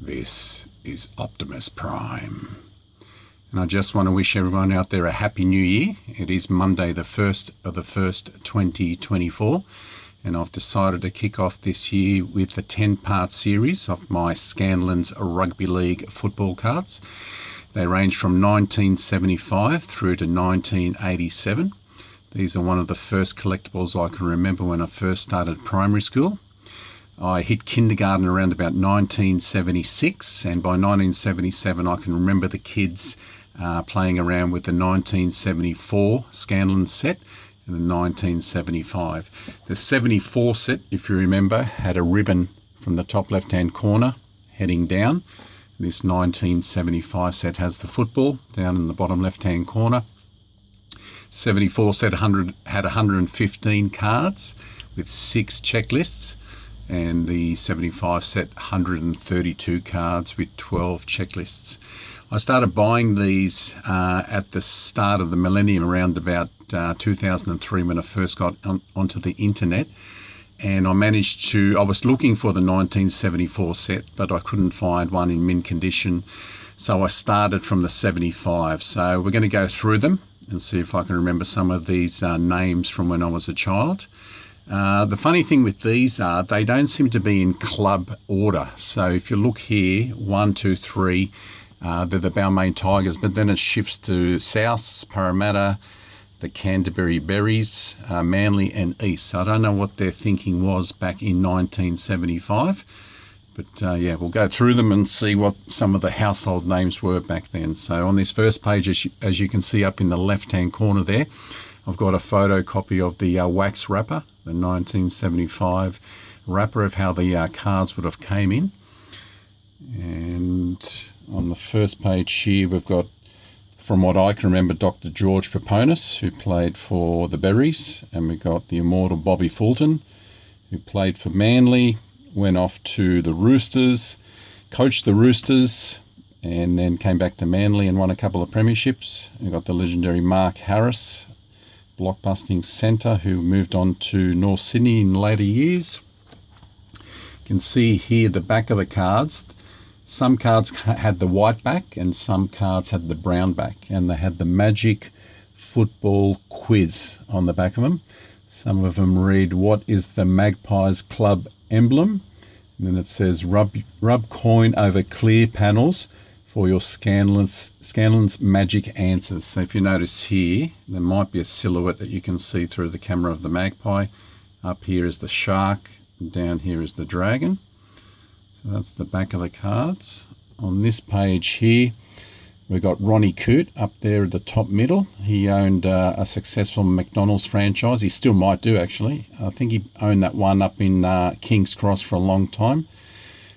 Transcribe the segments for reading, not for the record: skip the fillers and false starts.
This is Optimus Prime. And I just want to wish everyone out there a happy new year. It is Monday the 1st of the 1st, 2024. And I've decided to kick off this year with the 10-part series of my Scanlan's Rugby League football cards. They range from 1975 through to 1987. These are one of the first collectibles I can remember when I first started primary school. I hit kindergarten around about 1976, and by 1977 I can remember the kids playing around with the 1974 Scanlan set and the 1975. The 74 set, if you remember, had a ribbon from the top left-hand corner heading down. This 1975 set has the football down in the bottom left-hand corner. 74 set had 115 cards with 6 checklists. And the 75 set 132 cards with 12 checklists. I started buying these at the start of the millennium, around about 2003 when I first got onto the internet. And I was looking for the 1974 set, but I couldn't find one in mint condition. So I started from the 75. So we're going to go through them and see if I can remember some of these names from when I was a child. The funny thing with these are they don't seem to be in club order. So if you look here, 1, 2, 3, they're the Balmain Tigers, but then it shifts to Souths, Parramatta, the Canterbury Berries, Manly and East. So I don't know what their thinking was back in 1975. But we'll go through them and see what some of the household names were back then. So on this first page, as you can see up in the left-hand corner there, I've got a photocopy of the wax wrapper, the 1975 wrapper of how the cards would have came in. And on the first page here, we've got, from what I can remember, Dr. George Peponis, who played for the Berries. And we've got the immortal Bobby Fulton, who played for Manly, went off to the Roosters, coached the Roosters, and then came back to Manly and won a couple of premierships. We've got the legendary Mark Harris, blockbusting centre, who moved on to North Sydney in later years. You can see here the back of the cards. Some cards had the white back and some cards had the brown back, and they had the Magic Football Quiz on the back of them. Some of them read, "What is the Magpies Club emblem?" And then it says, rub coin over clear panels for your Scanlan's magic answers. So if you notice here, there might be a silhouette that you can see through the camera of the magpie. Up here is the shark, and down here is the dragon. So that's the back of the cards. On this page here, we've got Ronnie Coote up there at the top middle. He owned a successful McDonald's franchise. He still might do, actually. I think he owned that one up in King's Cross for a long time.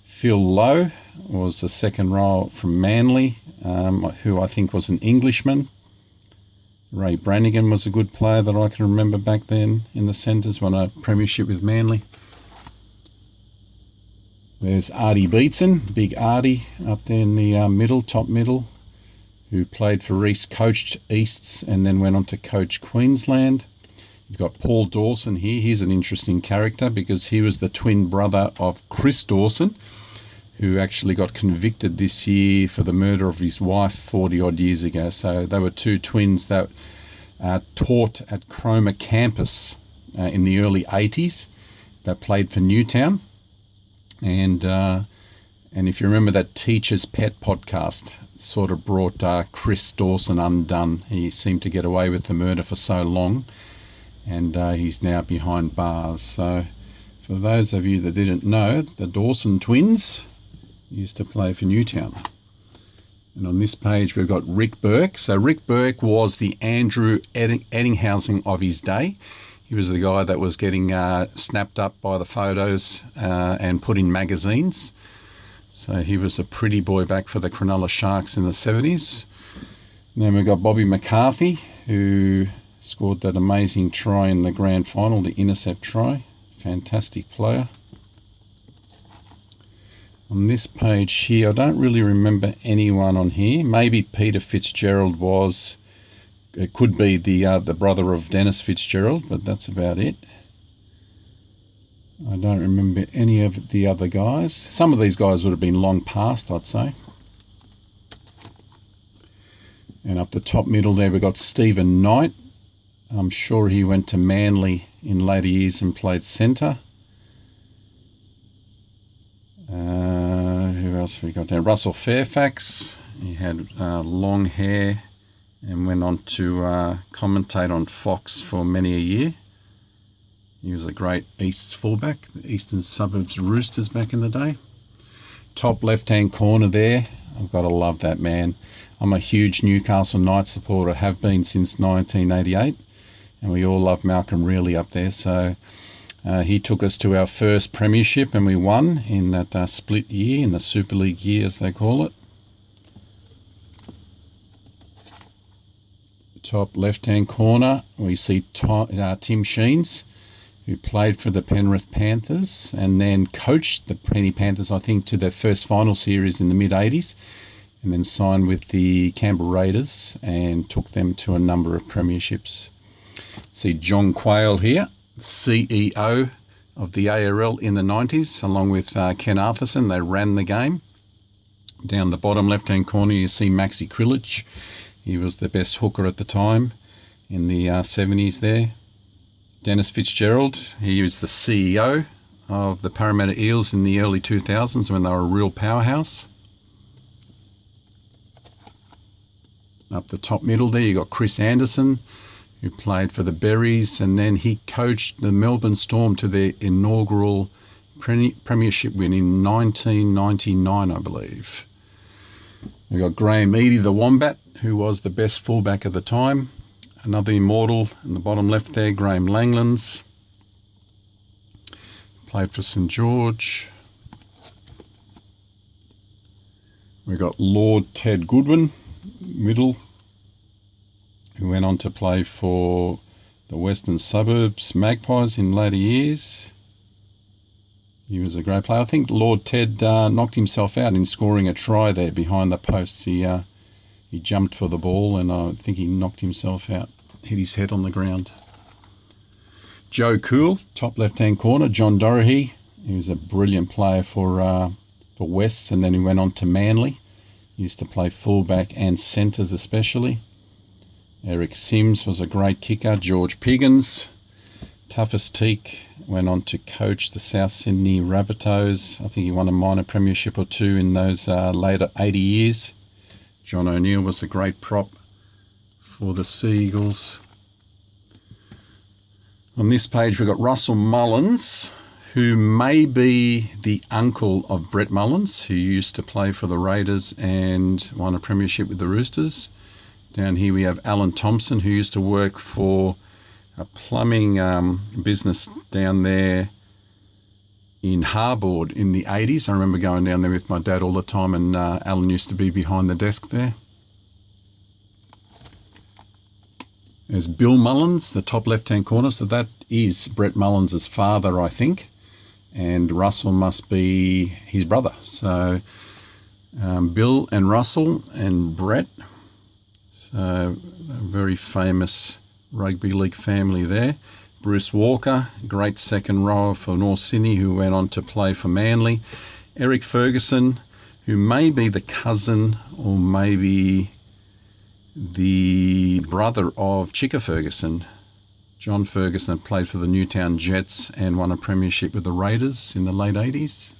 Phil Lowe was the second row from Manly, who I think was an Englishman. Ray Brannigan was a good player that I can remember back then in the centres, won a premiership with Manly. There's Artie Beetson, big Artie up there in the middle, top middle, who played for East, coached Easts, and then went on to coach Queensland. You've got Paul Dawson here. He's an interesting character because he was the twin brother of Chris Dawson, who actually got convicted this year for the murder of his wife 40-odd years ago. So they were two twins that taught at Cromer campus in the early 80s. They played for Newtown. And if you remember that Teacher's Pet podcast, sort of brought Chris Dawson undone. He seemed to get away with the murder for so long, and he's now behind bars. So for those of you that didn't know, the Dawson twins used to play for Newtown. And on this page, we've got Rick Burke. So Rick Burke was the Andrew Eddinghausen of his day. He was the guy that was getting snapped up by the photos and put in magazines. So he was a pretty boy back for the Cronulla Sharks in the 70s. And then we've got Bobby McCarthy, who scored that amazing try in the grand final, the intercept try. Fantastic player. On this page here, I don't really remember anyone on here. Maybe Peter Fitzgerald was, it could be the brother of Dennis Fitzgerald, but that's about it. I don't remember any of the other guys. Some of these guys would have been long past, I'd say. And up the top middle there, we've got Stephen Knight. I'm sure he went to Manly in later years and played centre. Who else have we got there? Russell Fairfax. He had long hair and went on to commentate on Fox for many a year. He was a great East fullback, the Eastern Suburbs Roosters back in the day. Top left-hand corner there, I've got to love that man. I'm a huge Newcastle Knights supporter, have been since 1988, and we all love Malcolm Reilly up there. So he took us to our first premiership, and we won in that split year, in the Super League year as they call it. Top left-hand corner, we see Tim Sheens, who played for the Penrith Panthers and then coached the Penny Panthers, I think, to their first final series in the mid-80s, and then signed with the Canberra Raiders and took them to a number of premierships. See John Quayle here, CEO of the ARL in the 90s, along with Ken Arthurson. They ran the game. Down the bottom left-hand corner, you see Maxi Krilich. He was the best hooker at the time in the 70s there. Dennis Fitzgerald, he was the CEO of the Parramatta Eels in the early 2000s when they were a real powerhouse. Up the top middle there, you got Chris Anderson, who played for the Berries, and then he coached the Melbourne Storm to their inaugural premiership win in 1999, I believe. We've got Graham Eadie, the Wombat, who was the best fullback at the time. Another immortal in the bottom left there, Graham Langlands. Played for St George. We've got Lord Ted Goodwin, middle, who went on to play for the Western Suburbs Magpies in later years. He was a great player. I think Lord Ted knocked himself out in scoring a try there behind the posts. He jumped for the ball, and I think he knocked himself out, hit his head on the ground. Joe Cool, top left-hand corner. John Doherty, he was a brilliant player for Wests, and then he went on to Manly. He used to play fullback and centres especially. Eric Sims was a great kicker. George Piggins, toughest teak, went on to coach the South Sydney Rabbitohs. I think he won a minor premiership or two in those later 80 years. John O'Neill was a great prop for the Sea Eagles. On this page, we've got Russell Mullins, who may be the uncle of Brett Mullins, who used to play for the Raiders and won a premiership with the Roosters. Down here we have Alan Thompson, who used to work for a plumbing business down there in Harbord in the 80s. I remember going down there with my dad all the time, and Alan used to be behind the desk there. There's Bill Mullins, the top left-hand corner. So that is Brett Mullins' father, I think. And Russell must be his brother. So Bill and Russell and Brett. So a very famous rugby league family there. Bruce Walker, great second rower for North Sydney, who went on to play for Manly. Eric Ferguson, who may be the cousin or maybe the brother of Chicka Ferguson. John Ferguson played for the Newtown Jets and won a premiership with the Raiders in the late 80s.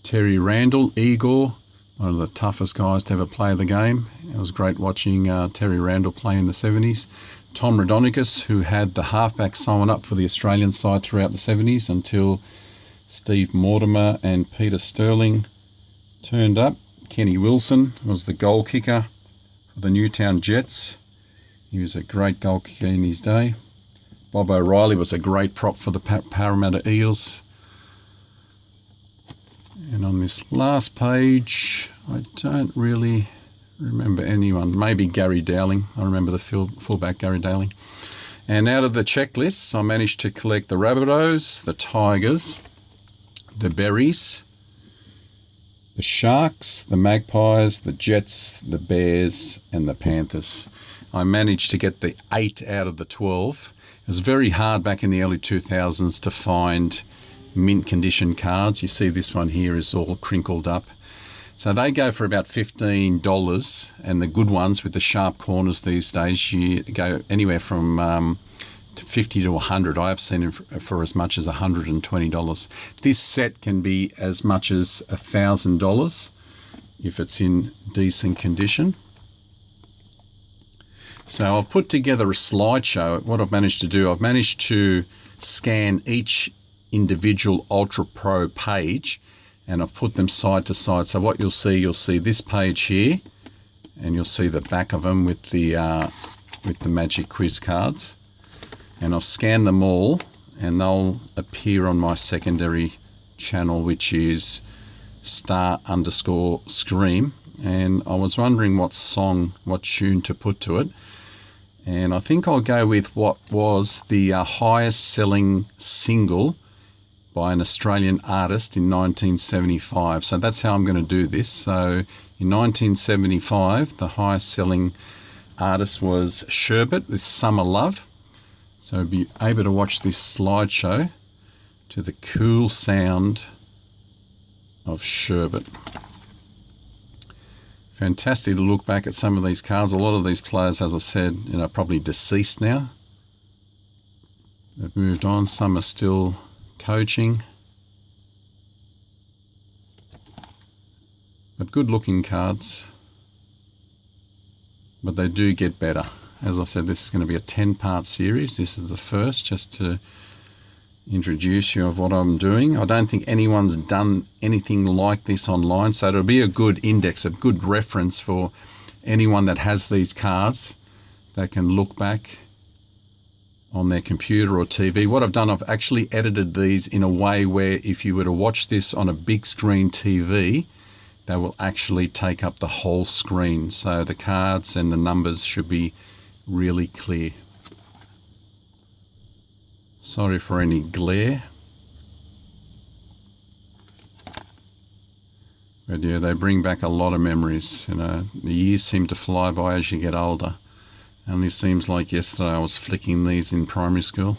Terry Randall, Igor, one of the toughest guys to ever play the game. It was great watching Terry Randall play in the 70s. Tom Radonicus, who had the halfback sewn up for the Australian side throughout the 70s until Steve Mortimer and Peter Sterling turned up. Kenny Wilson was the goal kicker for the Newtown Jets. He was a great goal kicker in his day. Bob O'Reilly was a great prop for the Parramatta Eels. And on this last page, I don't really remember anyone. Maybe Gary Dowling. I remember the fullback Gary Dowling. And out of the checklists, I managed to collect the Rabbitohs, the Tigers, the Berries, the Sharks, the Magpies, the Jets, the Bears, and the Panthers. I managed to get the 8 out of the 12. It was very hard back in the early 2000s to find mint condition cards. You see this one here is all crinkled up. So they go for about $15, and the good ones with the sharp corners these days, you go anywhere from 50 to 100. I have seen it for as much as $120. This set can be as much as $1,000 if it's in decent condition. So I've put together a slideshow. What I've managed to do, I've managed to scan each individual Ultra Pro page, and I've put them side to side. So what you'll see this page here, and you'll see the back of them with the Magic Quiz cards. And I've scanned them all, and they'll appear on my secondary channel, which is star_scream. And I was wondering what tune to put to it. And I think I'll go with what was the highest selling single by an Australian artist in 1975. So that's how I'm going to do this. So in 1975, the highest selling artist was Sherbet with Summer Love. So be able to watch this slideshow to the cool sound of Sherbet. Fantastic to look back at some of these cards. A lot of these players, as I said, probably deceased now. They've moved on. Some are still coaching. But good looking cards. But they do get better. As I said, this is going to be a 10-part series. This is the first, just to introduce you of what I'm doing. I don't think anyone's done anything like this online, so it'll be a good index, a good reference for anyone that has these cards that can look back on their computer or TV. What I've done, I've actually edited these in a way where if you were to watch this on a big screen TV, they will actually take up the whole screen. So the cards and the numbers should be really clear. Sorry for any glare. But yeah, they bring back a lot of memories. The years seem to fly by as you get older. Only seems like yesterday I was flicking these in primary school.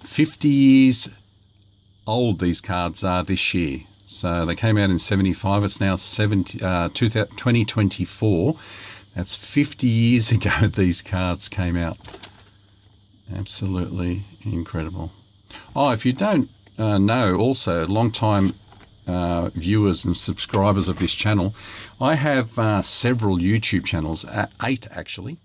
50 years old these cards are this year. So they came out in 75. It's now 2024. That's 50 years ago these cards came out. Absolutely incredible. Oh, if you don't know, also long-time viewers and subscribers of this channel, I have several YouTube channels, 8 actually,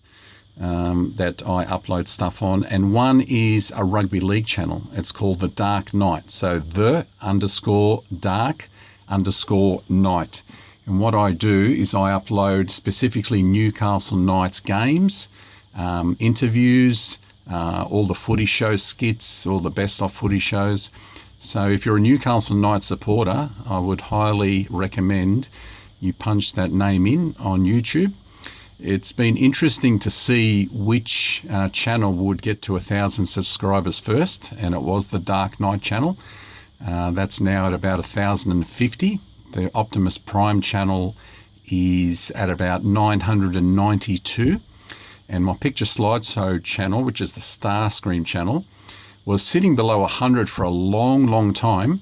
that I upload stuff on, and one is a rugby league channel. It's called The Dark Knight. So the_dark_night. And what I do is I upload specifically Newcastle Knights games, interviews, all the footy show skits, all the best of footy shows. So if you're a Newcastle Knights supporter, I would highly recommend you punch that name in on YouTube. It's been interesting to see which channel would get to 1,000 subscribers first, and it was the Dark Knight channel. That's now at about 1,050. The Optimus Prime channel is at about 992. And my Picture Slideshow channel, which is the Starscream channel, was sitting below 100 for a long, long time.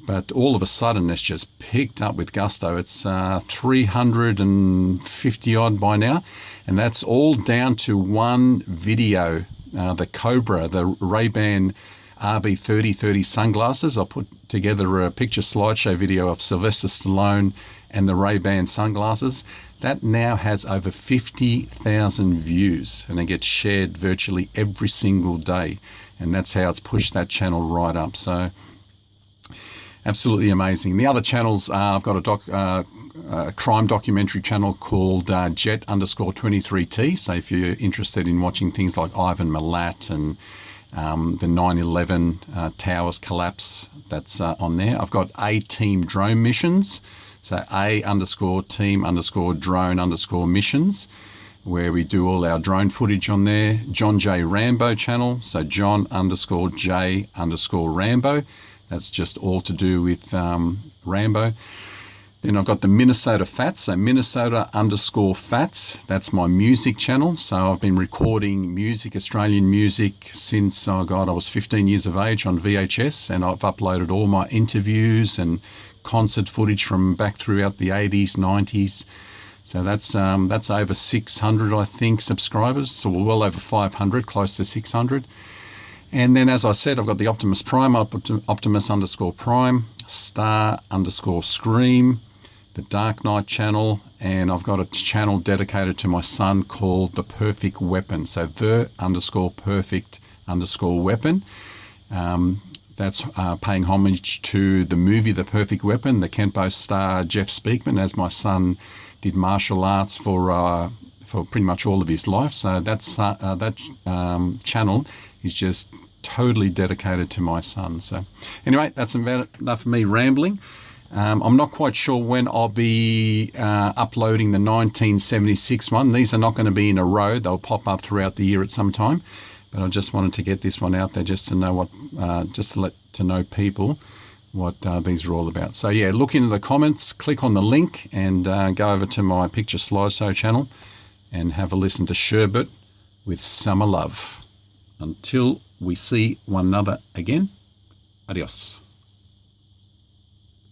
But all of a sudden, it's just picked up with gusto. It's 350 odd by now. And that's all down to one video, the Cobra, the Ray-Ban RB3030 sunglasses. I put together a Picture Slideshow video of Sylvester Stallone and the Ray-Ban sunglasses. That now has over 50,000 views, and it gets shared virtually every single day. And that's how it's pushed that channel right up. So absolutely amazing. The other channels, I've got a crime documentary channel called Jet_23T. So if you're interested in watching things like Ivan Milat and the 9/11 towers collapse, that's on there. I've got ATeamDroneMissions. So A_team_drone_missions, where we do all our drone footage on there. John J. Rambo channel. So John_J_Rambo. That's just all to do with Rambo. Then I've got the Minnesota Fats, so Minnesota_Fats. That's my music channel. So I've been recording music, Australian music, since, I was 15 years of age on VHS, and I've uploaded all my interviews and concert footage from back throughout the 80s, 90s. So that's over 600, I think, subscribers. So we're well over 500, close to 600. And then, as I said, I've got the Optimus Prime, Optimus_Prime, Star_Scream, the Dark Knight channel, and I've got a channel dedicated to my son called The Perfect Weapon. So the_perfect_weapon. That's paying homage to the movie The Perfect Weapon, the Kenpo star Jeff Speakman, as my son did martial arts for pretty much all of his life. So that channel is just totally dedicated to my son. So anyway, that's enough of me rambling. I'm not quite sure when I'll be uploading the 1976 one. These are not going to be in a row. They'll pop up throughout the year at some time. But I just wanted to get this one out there just to know let people what these are all about. So yeah, look into the comments, click on the link, and go over to my Picture Slideshow channel and have a listen to Sherbet with Summer Love. Until we see one another again, adios.